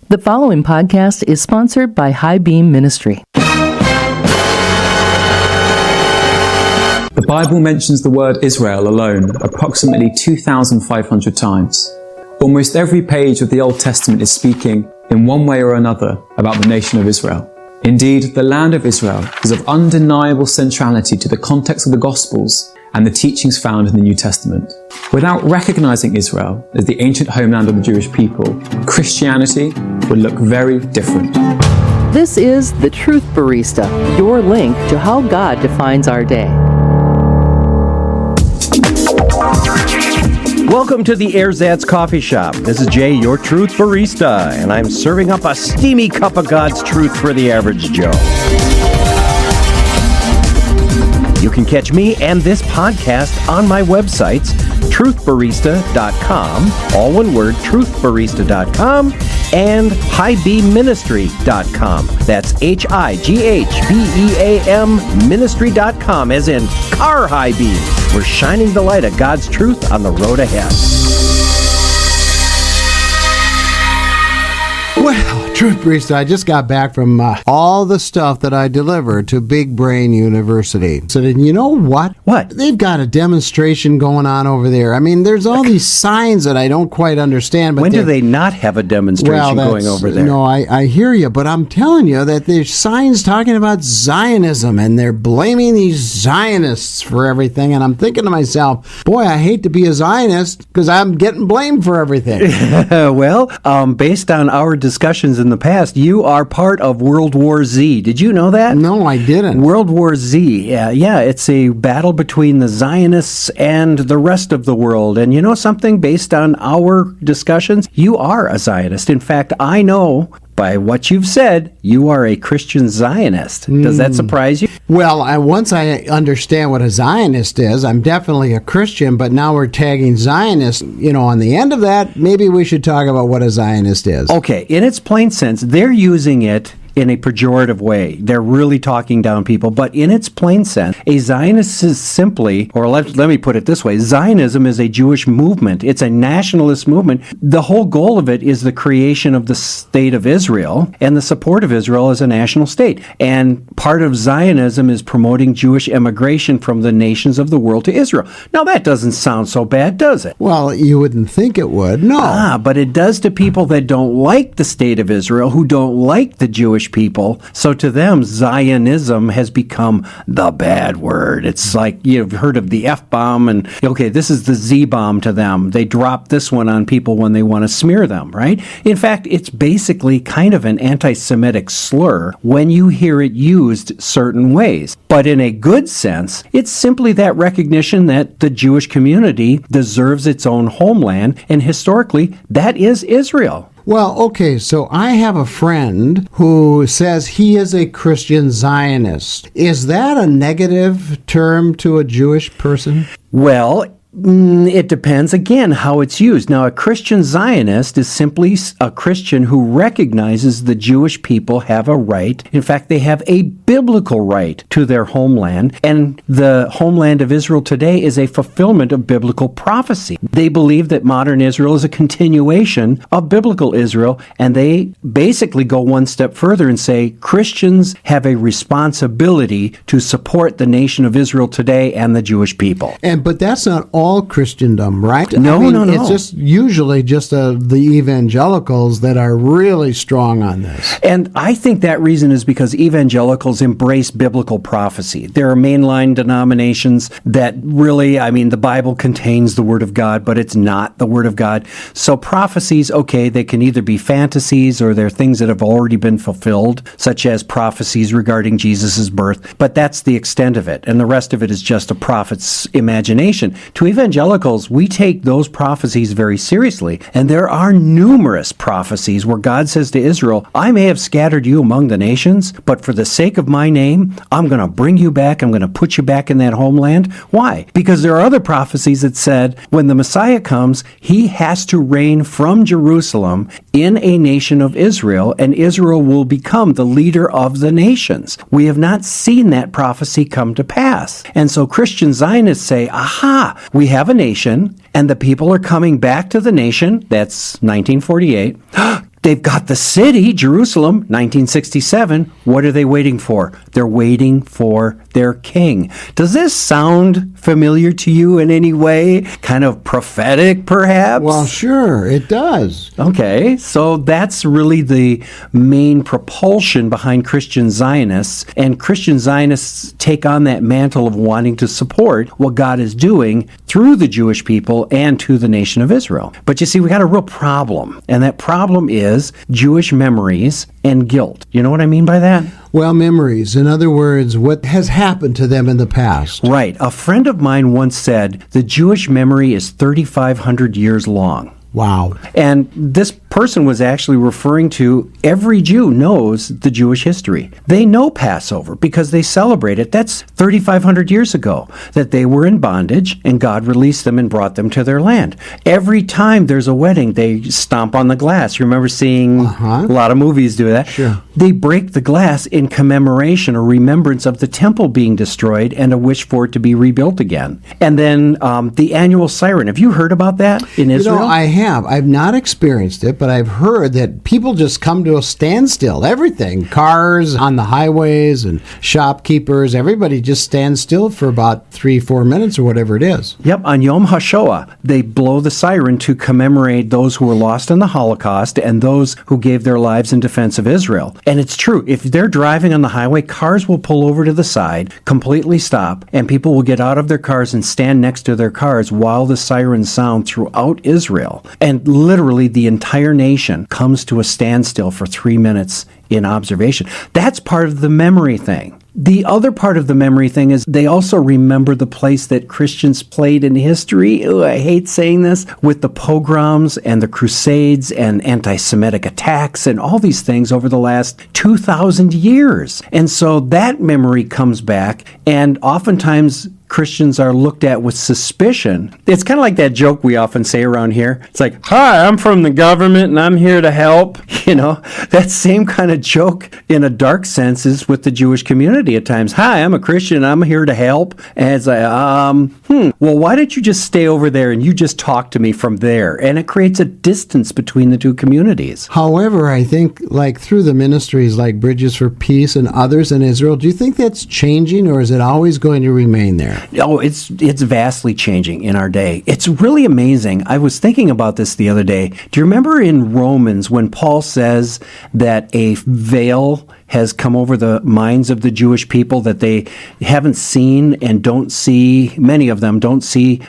The following podcast is sponsored by High Beam Ministry. The Bible mentions the word Israel alone approximately 2,500 times. Almost every page of the Old Testament is speaking, in one way or another, about the nation of Israel. Indeed, the land of Israel is of undeniable centrality to the context of the Gospels and the teachings found in the New Testament. Without recognizing Israel as the ancient homeland of the Jewish people, Christianity would look very different. This is the Truth Barista, your link to how God defines our day. Welcome to the Erzatz Coffee Shop. This is Jay, your Truth Barista, and I'm serving up a steamy cup of God's truth for the average Joe. You can catch me and this podcast on my websites, truthbarista.com, all one word, truthbarista.com, and highbeamministry.com. That's HIGHBEAM ministry.com, as in car high beam. We're shining the light of God's truth on the road ahead. Well, Truth Barista, I just got back from all the stuff that I delivered to Big Brain University. So, you know what? What? They've got a demonstration going on over there. I mean, there's all these signs that I don't quite understand. But when do they not have a demonstration going over there? No, I hear you, but I'm telling you that there's signs talking about Zionism, and they're blaming these Zionists for everything. And I'm thinking to myself, boy, I hate to be a Zionist because I'm getting blamed for everything. Well, based on our discussions in the past, you are part of World War Z. Did you know that? No, I didn't. World War Z. Yeah, it's a battle between the Zionists and the rest of the world. And you know something? Based on our discussions, you are a Zionist. In fact, I know by what you've said, you are a Christian Zionist. Does that surprise you? Well, once I understand what a Zionist is, I'm definitely a Christian, but now we're tagging Zionist. You know, on the end of that, maybe we should talk about what a Zionist is. Okay, in its plain sense, they're using it in a pejorative way. They're really talking down people, but in its plain sense, a Zionist is simply, or let me put it this way, Zionism is a Jewish movement. It's a nationalist movement. The whole goal of it is the creation of the state of Israel and the support of Israel as a national state. And part of Zionism is promoting Jewish immigration from the nations of the world to Israel. Now, that doesn't sound so bad, does it? Well, you wouldn't think it would, no. But it does to people that don't like the state of Israel, who don't like the Jewish people. So to them, Zionism has become the bad word. It's like you've heard of the F-bomb, and okay, this is the Z-bomb to them. They drop this one on people when they want to smear them, right? In fact, it's basically kind of an anti-Semitic slur when you hear it used certain ways. But in a good sense, it's simply that recognition that the Jewish community deserves its own homeland, and historically, that is Israel. Well, okay, so I have a friend who says he is a Christian Zionist. Is that a negative term to a Jewish person? Well, it depends, again, how it's used. Now, a Christian Zionist is simply a Christian who recognizes the Jewish people have a right. In fact, they have a biblical right to their homeland, and the homeland of Israel today is a fulfillment of biblical prophecy. They believe that modern Israel is a continuation of biblical Israel, and they basically go one step further and say Christians have a responsibility to support the nation of Israel today and the Jewish people. But that's not all Christendom, right? No. It's just usually just the evangelicals that are really strong on this. And I think that reason is because evangelicals embrace biblical prophecy. There are mainline denominations that really, the Bible contains the Word of God, but it's not the Word of God. So prophecies, okay, they can either be fantasies or they're things that have already been fulfilled, such as prophecies regarding Jesus' birth, but that's the extent of it. And the rest of it is just a prophet's imagination. To evangelicals, we take those prophecies very seriously, and there are numerous prophecies where God says to Israel, I may have scattered you among the nations, but for the sake of my name, I'm going to bring you back, I'm going to put you back in that homeland. Why? Because there are other prophecies that said when the Messiah comes, he has to reign from Jerusalem in a nation of Israel, and Israel will become the leader of the nations. We have not seen that prophecy come to pass. And so Christian Zionists say, aha, we have a nation, and the people are coming back to the nation. That's 1948. They've got the city, Jerusalem, 1967. What are they waiting for? They're waiting for their king. Does this sound familiar to you in any way? Kind of prophetic, perhaps? Well, sure, it does. Okay, so that's really the main propulsion behind Christian Zionists, and Christian Zionists take on that mantle of wanting to support what God is doing through the Jewish people and to the nation of Israel. But you see, we got a real problem, and that problem is Jewish memories and guilt. You know what I mean by that? Well, memories. In other words, what has happened to them in the past. Right. A friend of mine once said the Jewish memory is 3,500 years long. Wow. And this person was actually referring to every Jew knows the Jewish history. They know Passover because they celebrate it. That's 3,500 years ago that they were in bondage and God released them and brought them to their land. Every time there's a wedding, they stomp on the glass. You remember seeing a lot of movies do that? Sure. They break the glass in commemoration or remembrance of the temple being destroyed and a wish for it to be rebuilt again. And then the annual siren. Have you heard about that in Israel? You know, I have. I've not experienced it, but I've heard that people just come to a standstill. Everything. Cars on the highways and shopkeepers, everybody just stands still for about 3-4 minutes or whatever it is. Yep, on Yom HaShoah, they blow the siren to commemorate those who were lost in the Holocaust and those who gave their lives in defense of Israel. And it's true, if they're driving on the highway, cars will pull over to the side, completely stop, and people will get out of their cars and stand next to their cars while the sirens sound throughout Israel. And literally the entire nation comes to a standstill for 3 minutes in observation. That's part of the memory thing. The other part of the memory thing is they also remember the place that Christians played in history. Ooh, I hate saying this, with the pogroms and the crusades and anti-Semitic attacks and all these things over the last 2,000 years. And so that memory comes back, and oftentimes Christians are looked at with suspicion. It's kind of like that joke we often say around here. It's like, hi, I'm from the government and I'm here to help. You know, that same kind of joke in a dark sense is with the Jewish community at times. Hi, I'm a Christian. I'm here to help. And it's like, well, why don't you just stay over there and you just talk to me from there? And it creates a distance between the two communities. However, I think like through the ministries like Bridges for Peace and others in Israel, do you think that's changing or is it always going to remain there? Oh, it's vastly changing in our day. It's really amazing. I was thinking about this the other day. Do you remember in Romans when Paul says that a veil has come over the minds of the Jewish people, that they haven't seen and don't see, many of them don't see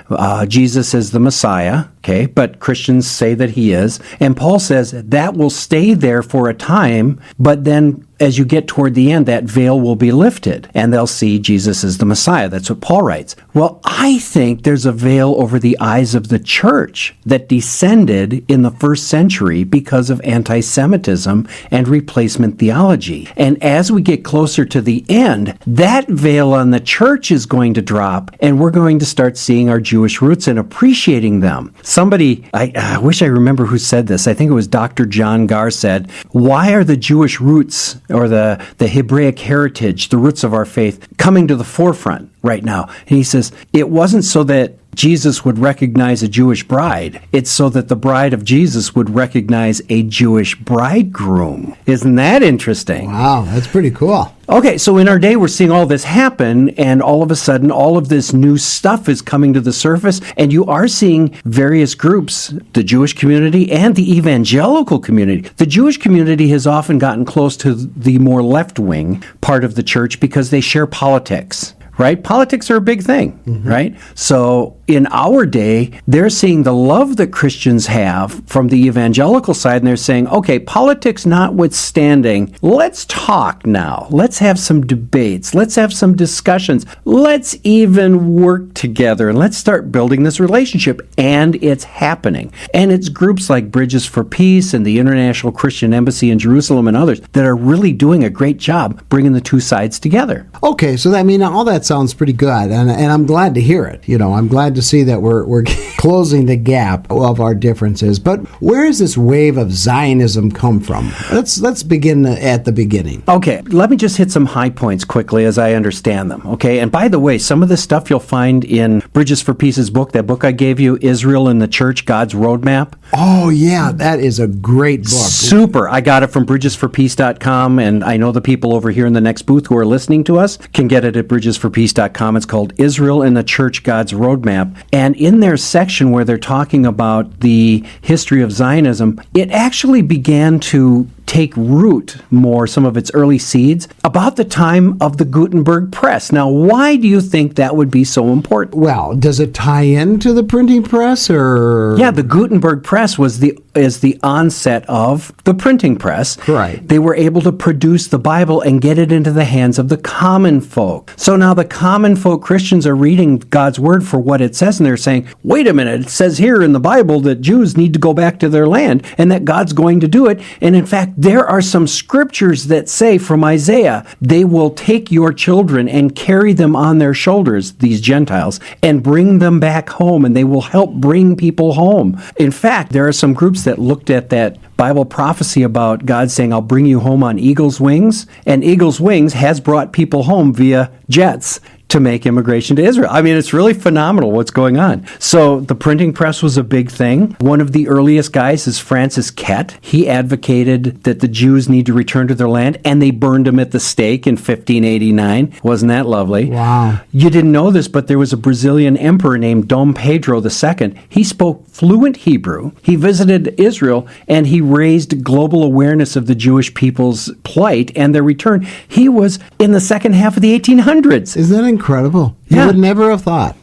Jesus as the Messiah, okay, but Christians say that he is. And Paul says that will stay there for a time, but then as you get toward the end, that veil will be lifted and they'll see Jesus as the Messiah. That's what Paul writes. Well, I think there's a veil over the eyes of the church that descended in the first century because of anti-Semitism and replacement theology. And as we get closer to the end, that veil on the church is going to drop and we're going to start seeing our Jewish roots and appreciating them. Somebody, I wish I remember who said this. I think it was Dr. John Garr said, why are the Jewish roots or the Hebraic heritage, the roots of our faith, coming to the forefront right now? And he says, it wasn't so that Jesus would recognize a Jewish bride. It's so that the bride of Jesus would recognize a Jewish bridegroom. Isn't that interesting? Wow, that's pretty cool. Okay, so in our day, we're seeing all this happen, and all of a sudden, all of this new stuff is coming to the surface, and you are seeing various groups, the Jewish community and the evangelical community. The Jewish community has often gotten close to the more left-wing part of the church because they share politics. Right? Politics are a big thing, right? So in our day, they're seeing the love that Christians have from the evangelical side, and they're saying, okay, politics notwithstanding, let's talk now. Let's have some debates. Let's have some discussions. Let's even work together, and let's start building this relationship. And it's happening. And it's groups like Bridges for Peace and the International Christian Embassy in Jerusalem and others that are really doing a great job bringing the two sides together. Okay, so that means all that sounds pretty good, and I'm glad to hear it. You know, I'm glad to see that we're closing the gap of our differences. But where does this wave of Zionism come from? Let's begin at the beginning. Okay, let me just hit some high points quickly as I understand them. Okay, and by the way, some of this stuff you'll find in Bridges for Peace's book, that book I gave you, Israel and the Church, God's Roadmap? Oh, yeah, that is a great book. Super. I got it from bridgesforpeace.com, and I know the people over here in the next booth who are listening to us can get it at bridgesforpeace.com. It's called Israel and the Church, God's Roadmap. And in their section where they're talking about the history of Zionism, it actually began to take root more, some of its early seeds, about the time of the Gutenberg press. Now, why do you think that would be so important? Well, does it tie into the printing press, or? Yeah, the Gutenberg press is the onset of the printing press. Right. They were able to produce the Bible and get it into the hands of the common folk. So now the common folk Christians are reading God's word for what it says, and they're saying, wait a minute, it says here in the Bible that Jews need to go back to their land and that God's going to do it. And in fact, there are some scriptures that say from Isaiah, they will take your children and carry them on their shoulders, these Gentiles, and bring them back home, and they will help bring people home. In fact, there are some groups that looked at that Bible prophecy about God saying, I'll bring you home on eagle's wings, and eagle's wings has brought people home via jets to make immigration to Israel. I mean, it's really phenomenal what's going on. So the printing press was a big thing. One of the earliest guys is Francis Kett. He advocated that the Jews need to return to their land, and they burned him at the stake in 1589. Wasn't that lovely? Wow. You didn't know this, but there was a Brazilian emperor named Dom Pedro II. He spoke fluent Hebrew. He visited Israel, and he raised global awareness of the Jewish people's plight and their return. He was in the second half of the 1800s. Is that incredible? Yeah. You would never have thought.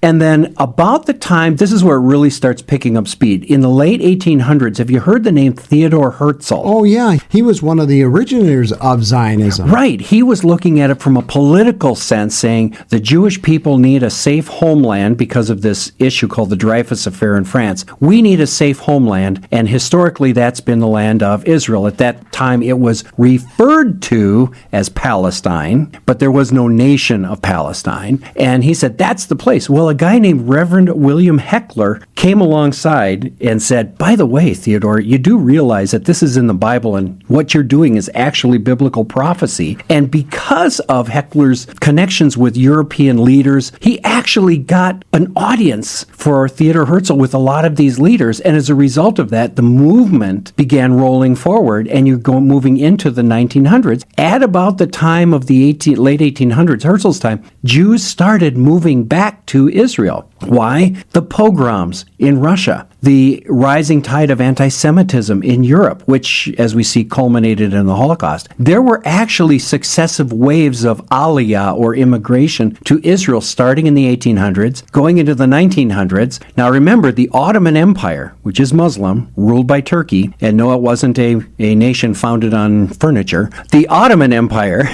And then about the time, this is where it really starts picking up speed. In the late 1800s, have you heard the name Theodor Herzl? Oh, yeah. He was one of the originators of Zionism. Right. He was looking at it from a political sense, saying the Jewish people need a safe homeland because of this issue called the Dreyfus Affair in France. We need a safe homeland, and historically that's been the land of Israel. At that time, it was referred to as Palestine, but there was no nation of Palestine. And he said, that's the place. Well, a guy named Reverend William Heckler came alongside and said, by the way, Theodore, you do realize that this is in the Bible and what you're doing is actually biblical prophecy. And because of Heckler's connections with European leaders, he actually got an audience for Theodor Herzl with a lot of these leaders. And as a result of that, the movement began rolling forward, and you go moving into the 1900s. At about the time of the late 1800s, Herzl's time, Jews started moving back to Israel. Why? The pogroms in Russia, the rising tide of anti-Semitism in Europe, which, as we see, culminated in the Holocaust. There were actually successive waves of aliyah, or immigration, to Israel starting in the 1800s, going into the 1900s. Now remember, the Ottoman Empire, which is Muslim, ruled by Turkey, and no, it wasn't a nation founded on furniture. The Ottoman Empire...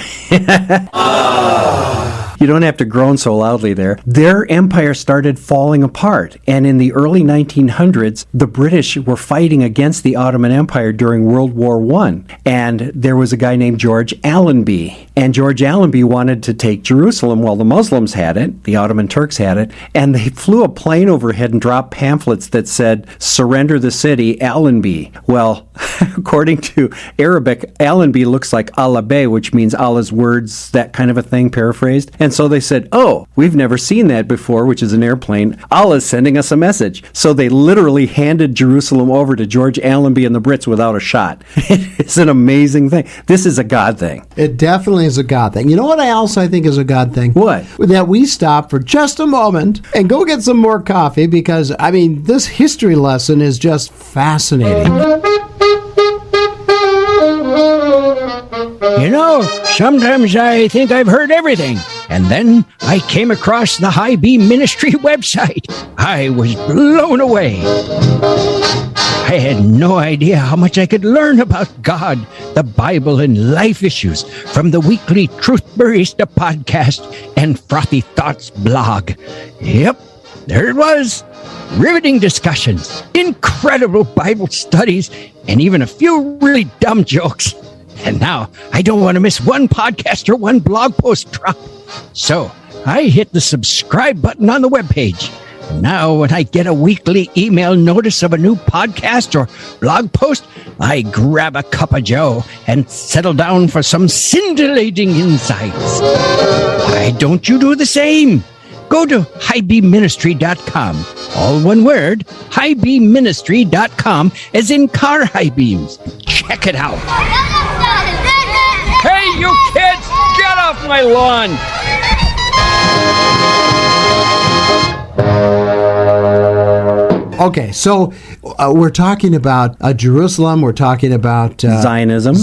You don't have to groan so loudly there. Their empire started falling apart. And in the early 1900s, the British were fighting against the Ottoman Empire during World War I. And there was a guy named George Allenby. And George Allenby wanted to take Jerusalem. Well, the Muslims had it. The Ottoman Turks had it. And they flew a plane overhead and dropped pamphlets that said, surrender the city, Allenby. Well, according to Arabic, Allenby looks like Allah Bey, which means Allah's words, that kind of a thing, paraphrased. And so they said, oh, we've never seen that before, which is an airplane. Allah's sending us a message. So they literally handed Jerusalem over to George Allenby and the Brits without a shot. It's an amazing thing. This is a God thing. It definitely is a God thing. You know what else I think is a God thing? What? That we stop for just a moment and go get some more coffee because, I mean, this history lesson is just fascinating. You know, sometimes I think I've heard everything. And then I came across the High Beam Ministry website. I was blown away. I had no idea how much I could learn about God, the Bible, and life issues from the weekly Truth Barista podcast and Frothy Thoughts blog. Yep, there it was. Riveting discussions, incredible Bible studies, and even a few really dumb jokes. And now I don't want to miss one podcast or one blog post drop. So I hit the subscribe button on the webpage. Now when I get a weekly email notice of a new podcast or blog post, I grab a cup of joe and settle down for some scintillating insights. Why don't you do the same? Go to highbeamministry.com. All one word, highbeamministry.com, as in car high beams. Check it out. Hey, you kids, get off my lawn! Okay, so we're talking about Jerusalem, we're talking about Zionism.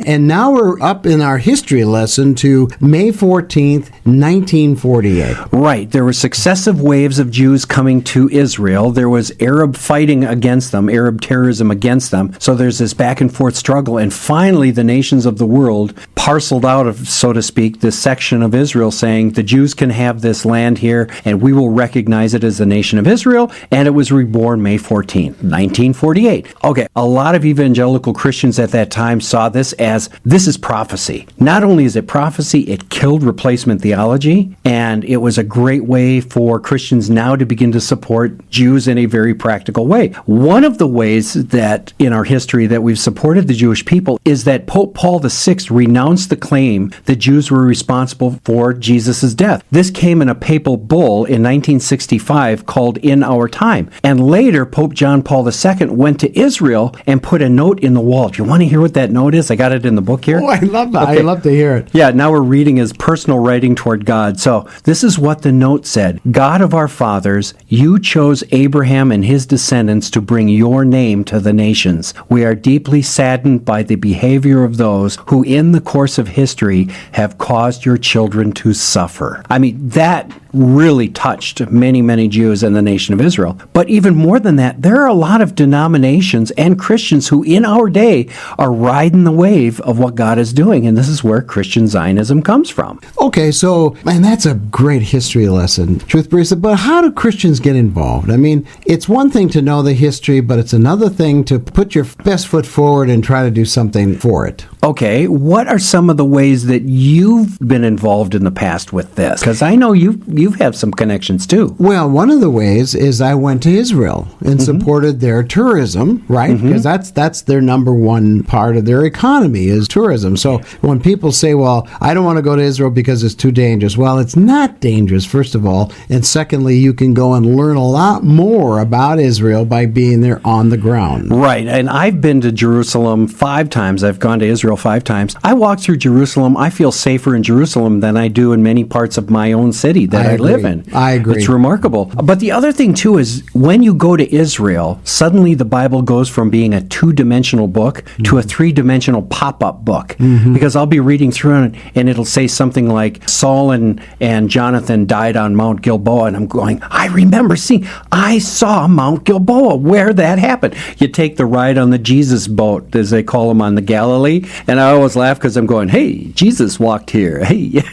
And now we're up in our history lesson to May 14th, 1948. Right. There were successive waves of Jews coming to Israel. There was Arab fighting against them, Arab terrorism against them. So there's this back and forth struggle. And finally, the nations of the world parceled out of, so to speak, this section of Israel saying the Jews can have this land here and we will recognize it as the nation of Israel. And it was reborn May 14th, 1948. Okay, a lot of evangelical Christians at that time saw this is prophecy. Not only is it prophecy, it killed replacement theology, and it was a great way for Christians now to begin to support Jews in a very practical way. One of the ways that in our history that we've supported the Jewish people is that Pope Paul VI renounced the claim that Jews were responsible for Jesus' death. This came in a papal bull in 1965 called In Our Time. And later, Pope John Paul II went to Israel and put a note in the wall. Do you want to hear what that note is? I got it in the book here. Oh, I love that. Okay. I love to hear it. Yeah, now we're reading his personal writing toward God. So this is what the note said. God of our fathers, you chose Abraham and his descendants to bring your name to the nations. We are deeply saddened by the behavior of those who in the course of history have caused your children to suffer. I mean, that really touched many, many Jews in the nation of Israel. But even more than that, there are a lot of denominations and Christians who in our day are riding the wave of what God is doing. And this is where Christian Zionism comes from. Okay, so, and that's a great history lesson, Truth Barista, but how do Christians get involved? I mean, it's one thing to know the history, but it's another thing to put your best foot forward and try to do something for it. Okay, what are some of the ways that you've been involved in the past with this? Because I know you've had some connections too. Well, one of the ways is I went to Israel and supported their tourism, right? Because that's their number one part of their economy is tourism. So when people say, well, I don't want to go to Israel because it's too dangerous. Well, it's not dangerous, first of all. And secondly, you can go and learn a lot more about Israel by being there on the ground. Right, and I've been to Jerusalem 5 times. I've gone to Israel 5 times. I walk through Jerusalem. I feel safer in Jerusalem than I do in many parts of my own city that I live in. I agree. It's remarkable. But the other thing, too, is when you go to Israel, suddenly the Bible goes from being a 2-dimensional book to a 3-dimensional pop-up book. Because I'll be reading through it, and it'll say something like, Saul and Jonathan died on Mount Gilboa, and I'm going, I saw Mount Gilboa, where that happened. You take the ride on the Jesus boat, as they call them on the Galilee, and I always laugh because I'm going, hey, Jesus walked here. Hey.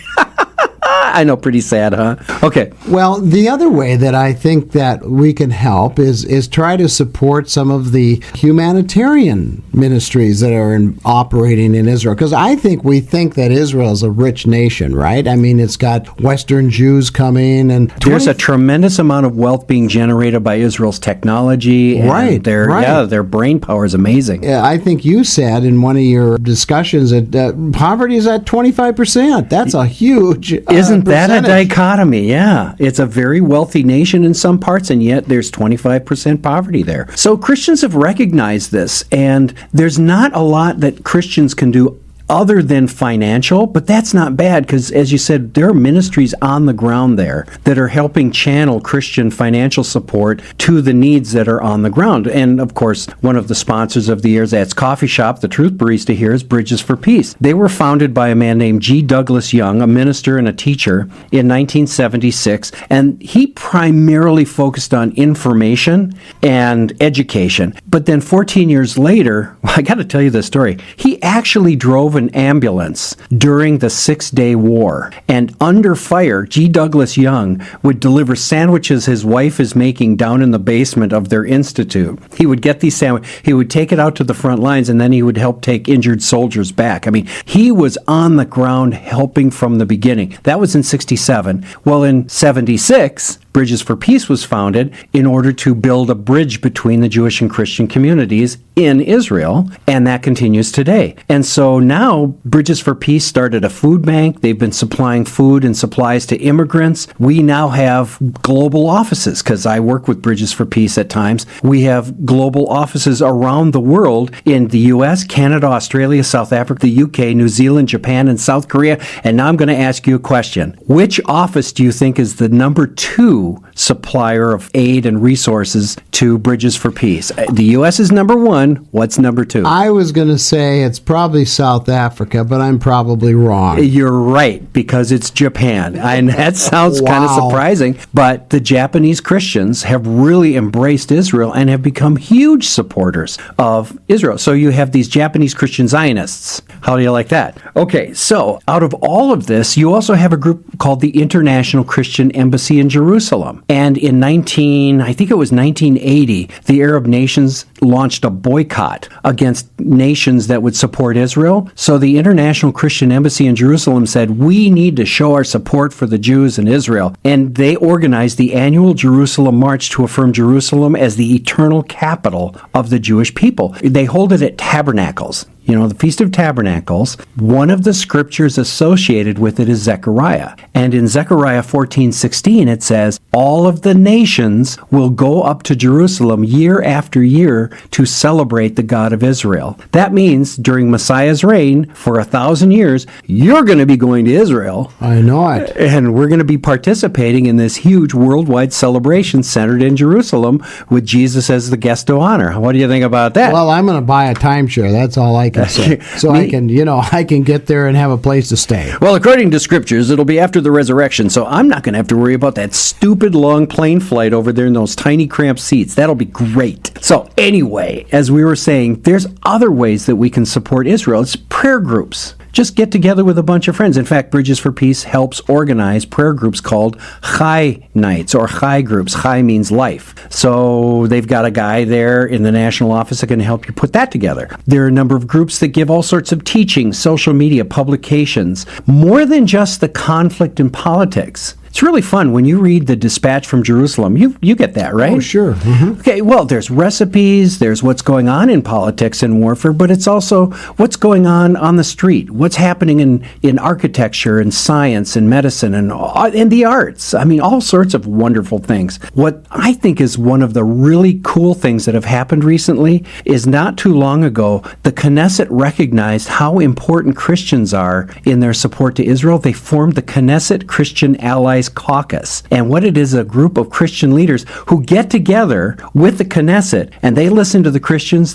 I know, pretty sad, huh? Okay. Well, the other way that I think that we can help is try to support some of the humanitarian ministries that are operating in Israel. Because I think we think that Israel is a rich nation, right? I mean, it's got Western Jews coming, and there's a tremendous amount of wealth being generated by Israel's technology. And their brain power is amazing. I think you said in one of your discussions that poverty is at 25%. That's a huge Isn't that a percentage. dichotomy? Yeah. It's a very wealthy nation in some parts, and yet there's 25% poverty there. So Christians have recognized this, and there's not a lot that Christians can do other than financial, but that's not bad because, as you said, there are ministries on the ground there that are helping channel Christian financial support to the needs that are on the ground. And, of course, one of the sponsors of the Year's Ads Coffee Shop, the Truth Barista here, is Bridges for Peace. They were founded by a man named G. Douglas Young, a minister and a teacher, in 1976, and he primarily focused on information and education. But then 14 years later, I got to tell you this story, he actually drove an ambulance during the 6-Day War, and under fire, G. Douglas Young would deliver sandwiches his wife is making down in the basement of their institute. He would get these sandwiches, he would take it out to the front lines, and then he would help take injured soldiers back. I mean, he was on the ground helping from the beginning. That was in 67. Well, in 76, Bridges for Peace was founded in order to build a bridge between the Jewish and Christian communities in Israel, and that continues today. And so now Bridges for Peace started a food bank. They've been supplying food and supplies to immigrants. We now have global offices, because I work with Bridges for Peace at times. We have global offices around the world in the U.S., Canada, Australia, South Africa, the U.K., New Zealand, Japan, and South Korea. And now I'm going to ask you a question. Which office do you think is the number 2 supplier of aid and resources to Bridges for Peace? The U.S. is number 1. What's number 2? I was going to say it's probably South Africa, but I'm probably wrong. You're right, because it's Japan. And that sounds kind of surprising, but the Japanese Christians have really embraced Israel and have become huge supporters of Israel. So you have these Japanese Christian Zionists. How do you like that? Okay, so out of all of this, you also have a group called the International Christian Embassy in Jerusalem. And in 1980, the Arab nations launched a boycott against nations that would support Israel. So the International Christian Embassy in Jerusalem said, we need to show our support for the Jews in Israel. And they organized the annual Jerusalem March to affirm Jerusalem as the eternal capital of the Jewish people. They hold it at Tabernacles. You know, the Feast of Tabernacles, one of the scriptures associated with it is Zechariah. And in Zechariah 14:16, it says, all of the nations will go up to Jerusalem year after year to celebrate the God of Israel. That means during Messiah's reign, for 1,000 years, you're going to be going to Israel. I know it. And we're going to be participating in this huge worldwide celebration centered in Jerusalem with Jesus as the guest of honor. What do you think about that? Well, I'm going to buy a timeshare. That's all I can say. So I can get there and have a place to stay. Well, according to scriptures, it'll be after the resurrection, so I'm not going to have to worry about that stupid long plane flight over there in those tiny cramped seats. That'll be great. So anyway, as we were saying, there's other ways that we can support Israel. It's prayer groups. Just get together with a bunch of friends. In fact, Bridges for Peace helps organize prayer groups called Chai Nights or Chai groups. Chai means life. So they've got a guy there in the national office that can help you put that together. There are a number of groups that give all sorts of teaching, social media, publications, more than just the conflict in politics. It's really fun when you read the Dispatch from Jerusalem. You get that, right? Oh, sure. Mm-hmm. Okay, well, there's recipes, there's what's going on in politics and warfare, but it's also what's going on the street, what's happening in architecture and science and medicine and the arts. I mean, all sorts of wonderful things. What I think is one of the really cool things that have happened recently is not too long ago, the Knesset recognized how important Christians are in their support to Israel. They formed the Knesset Christian Allies Caucus. And what it is, a group of Christian leaders who get together with the Knesset and they listen to the Christians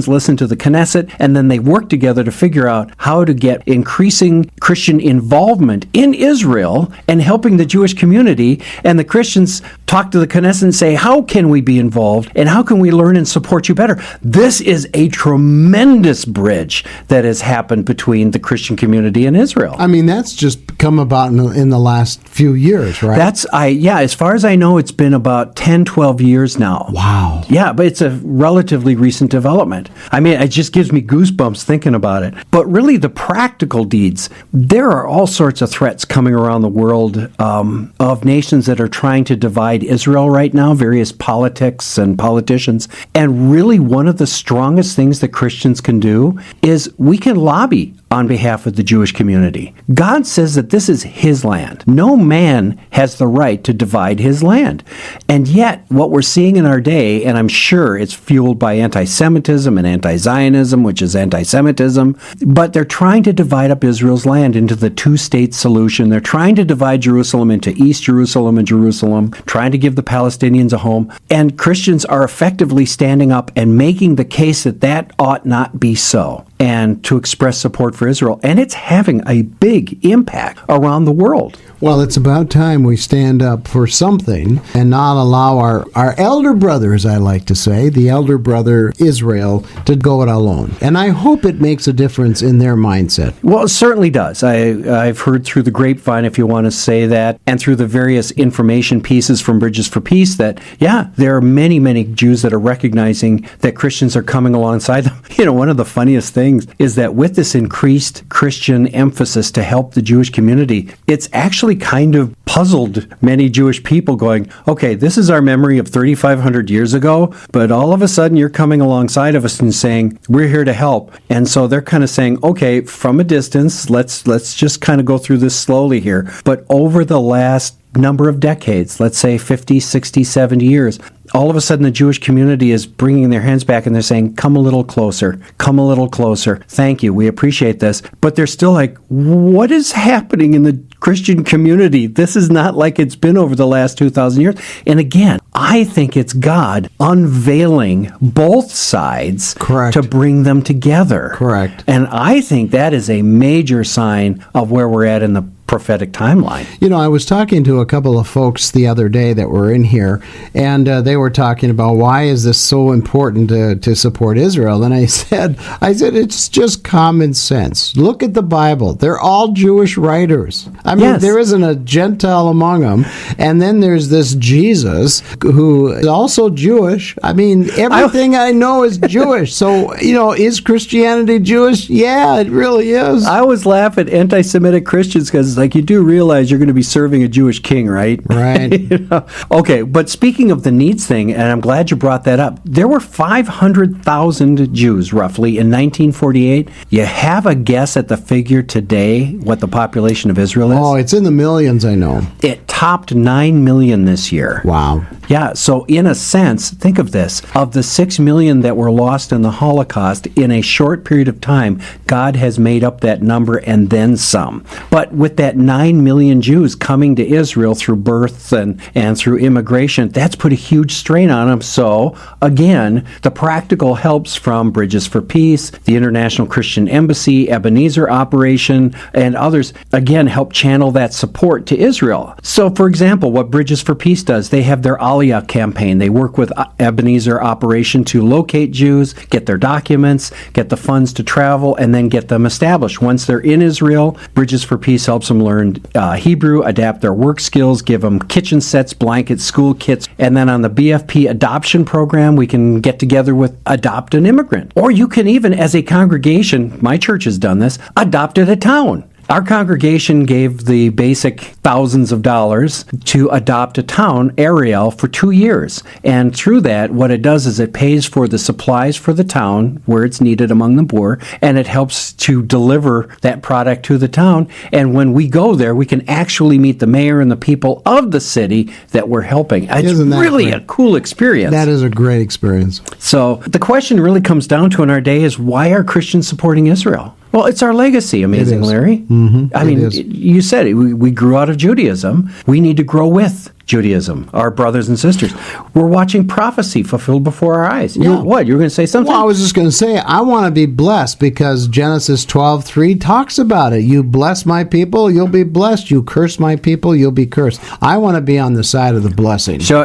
listen to the Knesset, and then they work together to figure out how to get increasing Christian involvement in Israel and helping the Jewish community. And the Christians talk to the Knesset and say, how can we be involved and how can we learn and support you better? This is a tremendous bridge that has happened between the Christian community and Israel. I mean, that's just come about in the last few years, right? As far as I know, it's been about 10, 12 years now. Wow. Yeah, but it's a relatively recent development. I mean, it just gives me goosebumps thinking about it. But really, the practical deeds, there are all sorts of threats coming around the world of nations that are trying to divide Israel right now, various politics and politicians. And really, one of the strongest things that Christians can do is we can lobby on behalf of the Jewish community. God says that this is his land. No man has the right to divide his land. And yet, what we're seeing in our day, and I'm sure it's fueled by anti-Semitism and anti-Zionism, which is anti-Semitism, but they're trying to divide up Israel's land into the two-state solution. They're trying to divide Jerusalem into East Jerusalem and Jerusalem, trying to give the Palestinians a home. And Christians are effectively standing up and making the case that that ought not be so, and to express support for Israel. And it's having a big impact around the world. Well, it's about time we stand up for something and not allow our elder brother, as I like to say, the elder brother Israel, to go it alone. And I hope it makes a difference in their mindset. Well, it certainly does. I've heard through the grapevine, if you want to say that, and through the various information pieces from Bridges for Peace that, yeah, there are many, many Jews that are recognizing that Christians are coming alongside them. You know, one of the funniest things things is that with this increased Christian emphasis to help the Jewish community, it's actually kind of puzzled many Jewish people going, okay, this is our memory of 3,500 years ago, but all of a sudden you're coming alongside of us and saying, we're here to help. And so they're kind of saying, okay, from a distance, let's just kind of go through this slowly here. But over the last number of decades, let's say 50, 60, 70 years, all of a sudden the Jewish community is bringing their hands back and they're saying, come a little closer, come a little closer. Thank you. We appreciate this. But they're still like, what is happening in the Christian community? This is not like it's been over the last 2,000 years. And again, I think it's God unveiling both sides Correct. to bring them together. Correct. And I think that is a major sign of where we're at in the prophetic timeline. You know, I was talking to a couple of folks the other day that were in here, and they were talking about why is this so important to support Israel. And I said, it's just common sense. Look at the Bible. They're all Jewish writers. I mean, Yes. There isn't a Gentile among them. And then there's this Jesus who is also Jewish. I mean, everything I know is Jewish. So, you know, is Christianity Jewish? Yeah, it really is. I always laugh at anti-Semitic Christians because, like, you do realize you're going to be serving a Jewish king, right? Right. You know? Okay, but speaking of the needs thing, and I'm glad you brought that up, there were 500,000 Jews, roughly, in 1948. You have a guess at the figure today, what the population of Israel is? Oh, it's in the millions, I know. It topped 9 million this year. Wow. Yeah, so in a sense, think of this. Of the 6 million that were lost in the Holocaust, in a short period of time, God has made up that number and then some. But with that 9 million Jews coming to Israel through birth and through immigration, that's put a huge strain on them. So, again, the practical helps from Bridges for Peace, the International Christian Embassy, Ebenezer Operation, and others, again, help channel that support to Israel. So, for example, what Bridges for Peace does, they have their Aliyah campaign. They work with Ebenezer Operation to locate Jews, get their documents, get the funds to travel, and then get them established. Once they're in Israel, Bridges for Peace helps them learn Hebrew, adapt their work skills, give them kitchen sets, blankets, school kits, and then on the BFP adoption program, we can get together with Adopt an Immigrant. Or you can even, as a congregation, my church has done this, adopt a town. Our congregation gave the basic thousands of dollars to adopt a town, Ariel, for 2 years. And through that, what it does is it pays for the supplies for the town where it's needed among the poor, and it helps to deliver that product to the town. And when we go there, we can actually meet the mayor and the people of the city that we're helping. It's Isn't that really great? a cool experience. That is a great experience. So the question really comes down to in our day is, why are Christians supporting Israel? Well, it's our legacy, amazing, Larry. I mean, is. you said it. We grew out of Judaism. We need to grow with Judaism, our brothers and sisters. We're watching prophecy fulfilled before our eyes. Yeah. What? You were going to say something? Well, I was just going to say, I want to be blessed because Genesis 12:3 talks about it. You bless my people, you'll be blessed. You curse my people, you'll be cursed. I want to be on the side of the blessing. So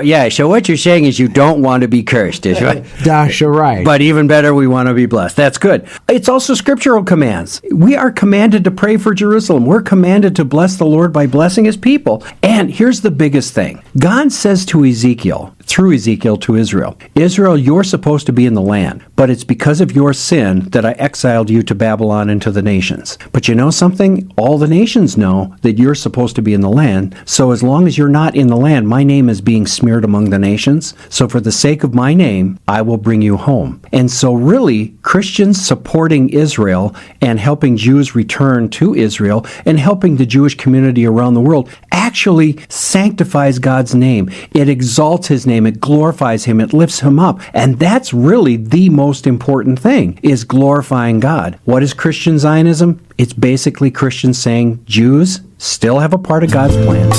what you're saying is you don't want to be cursed, is right? Dasha right. But even better, we want to be blessed. That's good. It's also scriptural commands. We are commanded to pray for Jerusalem. We're commanded to bless the Lord by blessing his people. And here's the biggest thing. God says to Ezekiel, through Ezekiel to Israel, Israel, you're supposed to be in the land, but it's because of your sin that I exiled you to Babylon and to the nations. But you know something? All the nations know that you're supposed to be in the land, so as long as you're not in the land, my name is being smeared among the nations. So for the sake of my name, I will bring you home. And so really, Christians supporting Israel and helping Jews return to Israel and helping the Jewish community around the world actually sanctifies God's name. It exalts his name. It glorifies him. It lifts him up. And that's really the most important thing, is glorifying God. What is Christian Zionism? It's basically Christians saying Jews still have a part of God's plan.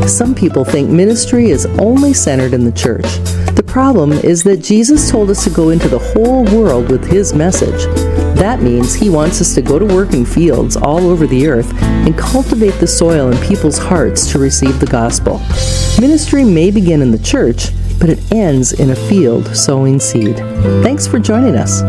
Some people think ministry is only centered in the church. The problem is that Jesus told us to go into the whole world with his message. That means he wants us to go to work in fields all over the earth and cultivate the soil in people's hearts to receive the gospel. Ministry may begin in the church, but it ends in a field sowing seed. Thanks for joining us.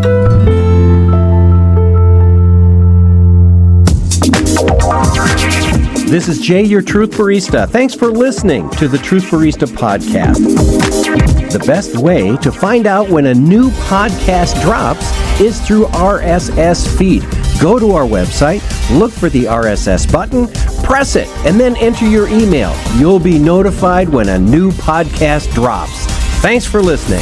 This is Jay, your Truth Barista. Thanks for listening to the Truth Barista podcast. The best way to find out when a new podcast drops is through RSS feed. Go to our website, look for the RSS button, press it, and then enter your email. You'll be notified when a new podcast drops. Thanks for listening.